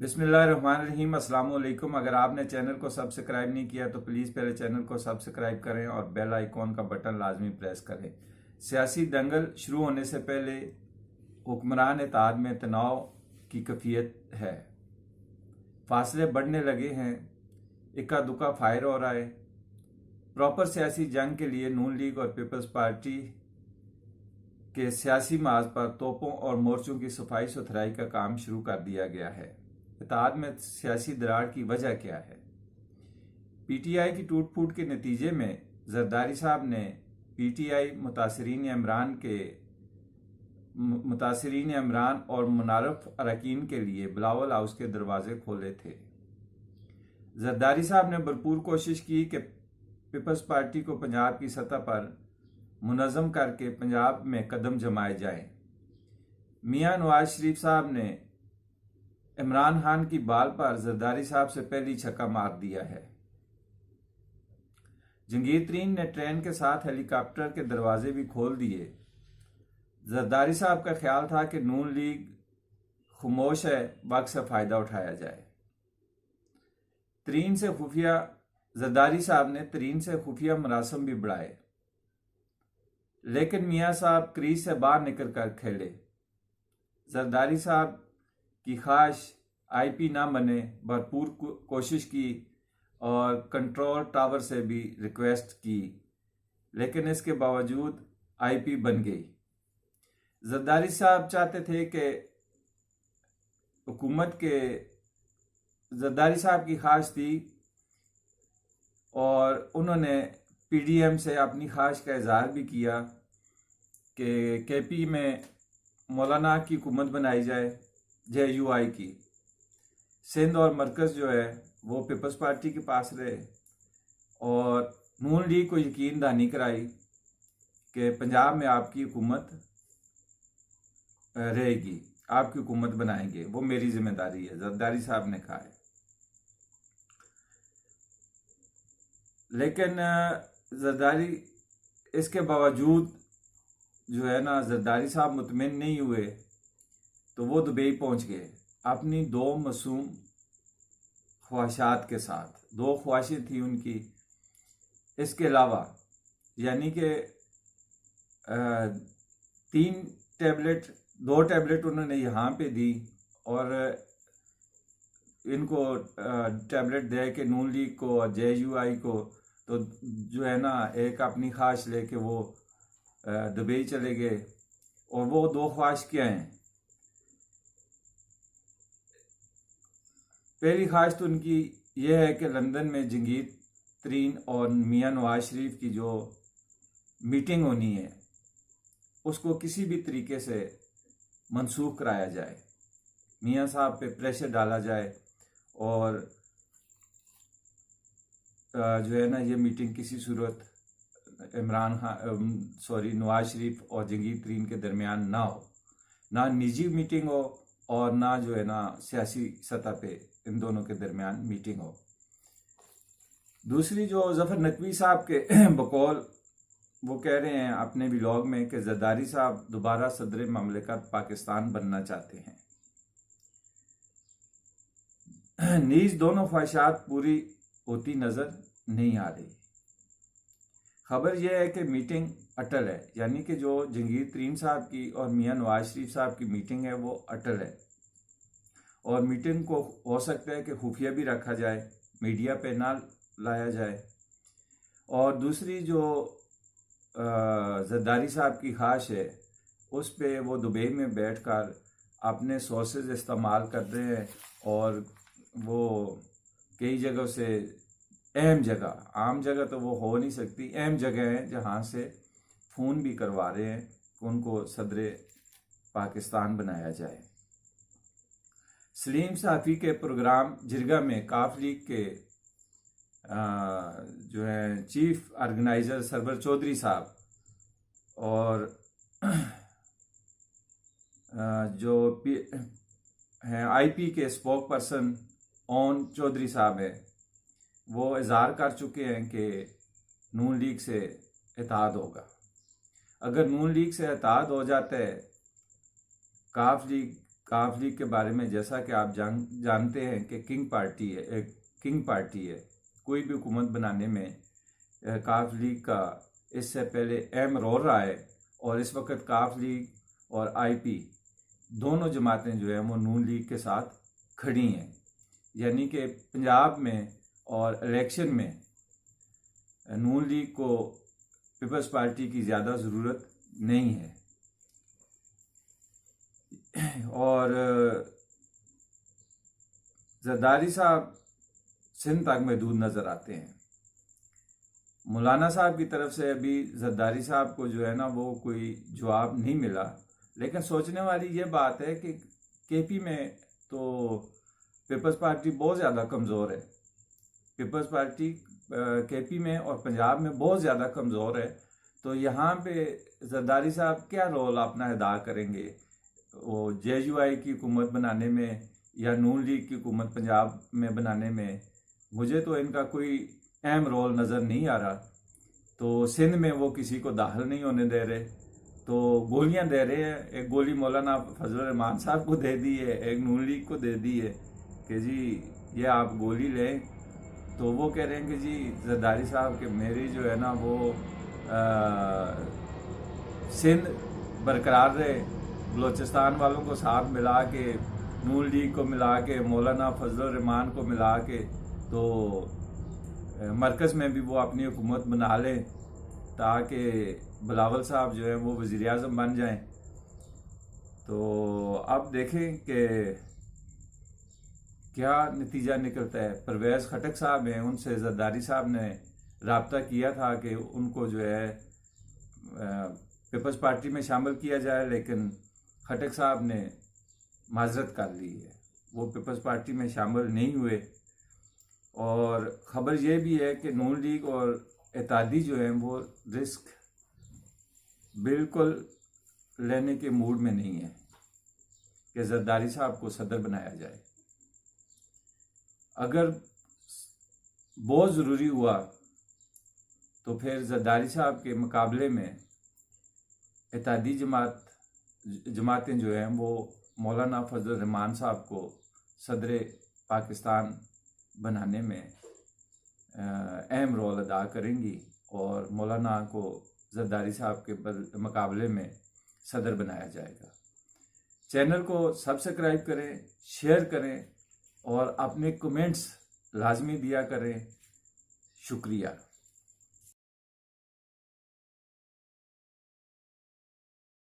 बिस्मिल्लाहिर्रहमानिर्रहीम। अस्सलाम वालेकुम। अगर आपने चैनल को सब्सक्राइब नहीं किया तो प्लीज़ पहले चैनल को सब्सक्राइब करें और बेल आइकॉन का बटन लाजमी प्रेस करें। सियासी दंगल शुरू होने से पहले हुक्मरान इत्तेहाद में तनाव की कैफियत है। फासले बढ़ने लगे हैं, इक्का दुक्का फायर हो रहा है। प्रॉपर सियासी जंग के लिए नून लीग और पीपल्स पार्टी के सियासी माज पर तोपों और मोर्चों की सफाई सुथराई का काम शुरू कर दिया गया है। इत्तेहाद में सियासी दरार की वजह क्या है? पीटीआई की टूट फूट के नतीजे में जरदारी साहब ने पीटीआई मुतासरीन इमरान और मुनारफ अरकान के लिए बिलावल हाउस के दरवाजे खोले थे। जरदारी साहब ने भरपूर कोशिश की कि पीपल्स पार्टी को पंजाब की सतह पर मुनज़्ज़म करके पंजाब में कदम जमाए जाएं। मियां नवाज शरीफ साहब ने इमरान खान की बाल पर जरदारी साहब से पहली छक्का मार दिया है। जंगीर तरीन ने ट्रेन के साथ हेलीकॉप्टर के दरवाजे भी खोल दिए। जरदारी साहब का ख्याल था कि नून लीग खामोश है, वक्त से फायदा उठाया जाए। जरदारी साहब ने तरीन से खुफिया मरासम भी बढ़ाए, लेकिन मियां साहब क्रीज से बाहर निकल कर खेले। जरदारी साहब की ख्वाहिश आईपी ना बने, भरपूर कोशिश की और कंट्रोल टावर से भी रिक्वेस्ट की, लेकिन इसके बावजूद आईपी बन गई। जरदारी साहब चाहते थे कि जरदारी साहब की ख्वाहिश थी और उन्होंने पीडीएम से अपनी ख्वाहिश का इजहार भी किया कि केपी में मौलाना की हुकूमत बनाई जाए, JUI की। सिंध और मरकज़ जो है वो पीपल्स पार्टी के पास रहे और नून लीग को यकीन दहानी कराई कि पंजाब में आपकी हुकूमत रहेगी, आपकी हुकूमत बनाएंगे, वो मेरी जिम्मेदारी है, जरदारी साहब ने कहा है। लेकिन इसके बावजूद जो है ना, जरदारी साहब मुतमिन नहीं हुए तो वो दुबई पहुंच गए अपनी दो मासूम ख्वाहिशात के साथ। दो ख्वाहिशें थी उनकी, इसके अलावा, यानी कि 2 टैबलेट उन्होंने यहाँ पे दी और इनको टैबलेट दे के नून लीग को और JUI को, तो जो है ना, एक अपनी ख्वाहिश लेके वो दुबई चले गए। और वो 2 ख्वाहिश क्या हैं? पहली ख्वाहिश तो उनकी ये है कि लंदन में जंगीर तरीन और मियां नवाज शरीफ की जो मीटिंग होनी है उसको किसी भी तरीके से मनसूख कराया जाए, मियां साहब पे प्रेशर डाला जाए और जो है ना, ये मीटिंग किसी सूरत नवाज शरीफ और जंगीर तरीन के दरमियान ना हो, ना निजी मीटिंग हो और ना जो है ना सियासी सतह पे इन दोनों के दरमियान मीटिंग हो। दूसरी, जो जफर नकवी साहब के बकौल वो कह रहे हैं अपने व्लॉग में कि जरदारी साहब दोबारा सदर ममलिकत पाकिस्तान बनना चाहते हैं। नीज दोनों ख्वाहिशात पूरी होती नजर नहीं आ रही। खबर यह है कि मीटिंग अटल है, यानी कि जो जंगीर तरीन साहब की और मियां नवाज शरीफ साहब की मीटिंग है वो अटल है और मीटिंग को हो सकता है कि खुफिया भी रखा जाए, मीडिया पे ना लाया जाए। और दूसरी, जो जरदारी साहब की ख्वाहिश है उस पे वो दुबई में बैठकर अपने सोर्सेज इस्तेमाल कर रहे हैं और वो कई जगह से, अहम जगह, आम जगह तो वो हो नहीं सकती, अहम जगह है जहाँ से फ़ोन भी करवा रहे हैं कि उनको सदर पाकिस्तान बनाया जाए। सलीम साफ़ी के प्रोग्राम जिरगा में काफ लीग के जो है चीफ ऑर्गेनाइजर सरवर चौधरी साहब और जो हैं आईपी के स्पोक पर्सन ओन चौधरी साहब है, वो इजहार कर चुके हैं कि नून लीग से इत्तेहाद होगा। अगर नून लीग से इत्तेहाद हो जाता है, काफ लीग काफ लीग के बारे में जैसा कि आप जानते हैं कि किंग पार्टी है। कोई भी हुकूमत बनाने में काफ लीग का इससे पहले अहम रोल रहा है, और इस वक्त काफ लीग और आईपी दोनों जमातें जो हैं वो नून लीग के साथ खड़ी हैं। यानी कि पंजाब में और इलेक्शन में नून लीग को पीपल्स पार्टी की ज़्यादा ज़रूरत नहीं है। और जरदारी साहब सिंध तक महदूद नज़र आते हैं। मौलाना साहब की तरफ से अभी जरदारी साहब को जो है ना वो कोई जवाब नहीं मिला, लेकिन सोचने वाली ये बात है कि केपी में तो पीपल्स पार्टी बहुत ज़्यादा कमज़ोर है। पीपल्स पार्टी केपी में और पंजाब में बहुत ज़्यादा कमज़ोर है। तो यहाँ पे जरदारी साहब क्या रोल अपना अदा करेंगे, वो JUI की हुकूमत बनाने में या नून लीग की हुकूमत पंजाब में बनाने में? मुझे तो इनका कोई अहम रोल नज़र नहीं आ रहा। तो सिंध में वो किसी को दाखिल नहीं होने दे रहे, तो गोलियां दे रहे हैं। एक गोली मौलाना फजल रहमान साहब को दे दी है, एक नून लीग को दे दी है कि जी ये आप गोली लें। तो वो कह रहे हैं कि जी जरदारी साहब के मेरी जो है ना वो सिंध बरकरार रहे, बलोचिस्तान वालों को साथ मिला के, नून लीग को मिला के, मौलाना फजल रहमान को मिला के, तो मरकज़ में भी वो अपनी हुकूमत बना लें ताकि बिलावल साहब जो है वो वज़ीर आज़म बन जाएं। तो अब देखें कि क्या नतीजा निकलता है। परवेज़ खटक साहब हैं, उनसे जरदारी साहब ने राब्ता किया था कि उनको जो है पीपल्स पार्टी में शामिल किया जाए, लेकिन खटक साहब ने माजरत कर ली है, वो पीपल्स पार्टी में शामिल नहीं हुए। और ख़बर ये भी है कि नून लीग और इत्तेहादी जो हैं वो रिस्क बिल्कुल लेने के मूड में नहीं है कि जरदारी साहब को सदर बनाया जाए। अगर बहुत ज़रूरी हुआ तो फिर जरदारी साहब के मुकाबले में इत्तेहादी जमातें जो हैं वो मौलाना फजल रहमान साहब को सदर पाकिस्तान बनाने में अहम रोल अदा करेंगी और मौलाना को जरदारी साहब के मुकाबले में सदर बनाया जाएगा। चैनल को सब्सक्राइब करें, शेयर करें और अपने कमेंट्स लाजमी दिया करें। शुक्रिया।